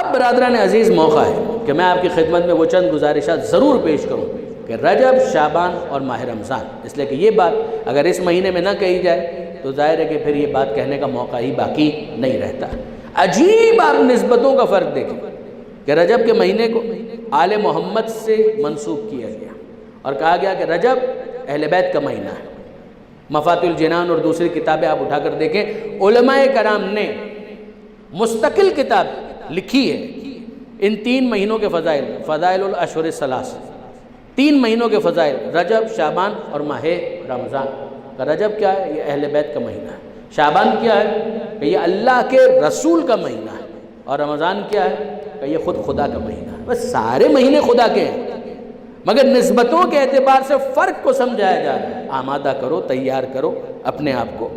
اب برادران عزیز موقع ہے کہ میں آپ کی خدمت میں وہ چند گزارشات ضرور پیش کروں کہ رجب، شعبان اور ماہ رمضان، اس لیے کہ یہ بات اگر اس مہینے میں نہ کہی جائے تو ظاہر ہے کہ پھر یہ بات کہنے کا موقع ہی باقی نہیں رہتا۔ عجیب آپ نسبتوں کا فرق دیکھیں کہ رجب کے مہینے کو آل محمد سے منسوب کیا گیا اور کہا گیا کہ رجب اہل بیت کا مہینہ ہے۔ مفاتح الجنان اور دوسری کتابیں آپ اٹھا کر دیکھیں، علماء کرام نے مستقل کتاب لکھی ہے ان 3 مہینوں کے فضائل، فضائل الاشہر الثلاث، 3 مہینوں کے فضائل، رجب، شعبان اور ماہ رمضان۔ رجب کیا ہے؟ یہ اہل بیت کا مہینہ ہے۔ شعبان کیا ہے؟ کہ یہ اللہ کے رسول کا مہینہ ہے۔ اور رمضان کیا ہے؟ کہ یہ خود خدا کا مہینہ ہے۔ بس سارے مہینے خدا کے ہیں، مگر نسبتوں کے اعتبار سے فرق کو سمجھایا جا رہا ہے۔ آمادہ کرو، تیار کرو اپنے آپ کو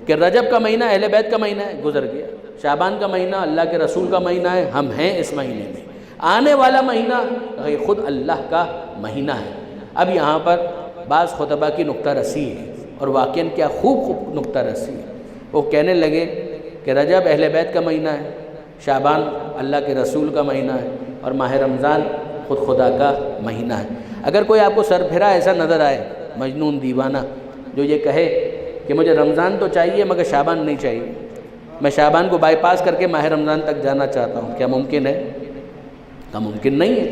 کہ رجب کا مہینہ اہل بیت کا مہینہ ہے، گزر گیا۔ شعبان کا مہینہ اللہ کے رسول کا مہینہ ہے، ہم ہیں اس مہینے میں۔ آنے والا مہینہ یہ خود اللہ کا مہینہ ہے۔ اب یہاں پر بعض خطبہ کی نکتہ رسی ہے، اور واقعاً کیا خوب نکتہ رسی ہے۔ وہ کہنے لگے کہ رجب اہل بیت کا مہینہ ہے، شعبان اللہ کے رسول کا مہینہ ہے، اور ماہ رمضان خود خدا کا مہینہ ہے۔ اگر کوئی آپ کو سرپھرا ایسا نظر آئے، مجنون دیوانہ، جو یہ کہے کہ مجھے رمضان تو چاہیے مگر شعبان نہیں چاہیے، میں شعبان کو بائی پاس کر کے ماہ رمضان تک جانا چاہتا ہوں، کیا ممکن ہے؟ کیا ممکن نہیں ہے۔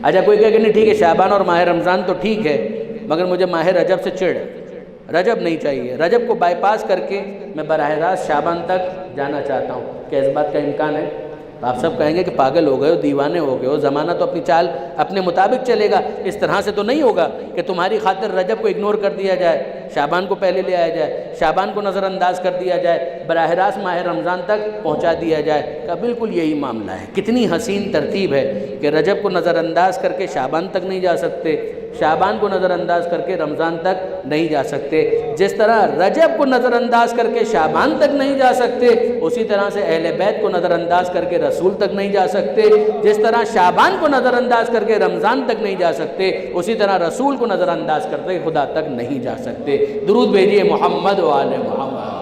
اچھا کوئی کہے کہ نہیں ٹھیک ہے شعبان اور ماہ رمضان تو ٹھیک ہے، مگر مجھے ماہ رجب سے چڑھ، رجب نہیں چاہیے، رجب کو بائی پاس کر کے میں براہ راست شعبان تک جانا چاہتا ہوں، کیا اس بات کا امکان ہے؟ تو آپ سب کہیں گے کہ پاگل ہو گئے ہو، دیوانے ہو گئے ہو، زمانہ تو اپنی چال اپنے مطابق چلے گا، اس طرح سے تو نہیں ہوگا کہ تمہاری خاطر رجب کو اگنور کر دیا جائے، شعبان کو پہلے لے آیا جائے، شعبان کو نظر انداز کر دیا جائے، براہ راست ماہ رمضان تک پہنچا دیا جائے۔ کہ بالکل یہی معاملہ ہے۔ کتنی حسین ترتیب ہے کہ رجب کو نظر انداز کر کے شعبان تک نہیں جا سکتے، شعبان کو نظر انداز کر کے رمضان تک نہیں جا سکتے۔ جس طرح رجب کو نظر انداز کر کے شعبان تک نہیں جا سکتے، اسی طرح سے اہل بیت کو نظر انداز کر کے رسول تک نہیں جا سکتے۔ جس طرح شعبان کو نظر انداز کر کے رمضان تک نہیں جا سکتے، اسی طرح رسول کو نظر انداز کرتے خدا تک نہیں جا سکتے۔ درود بھیجیے محمد و آل محمد۔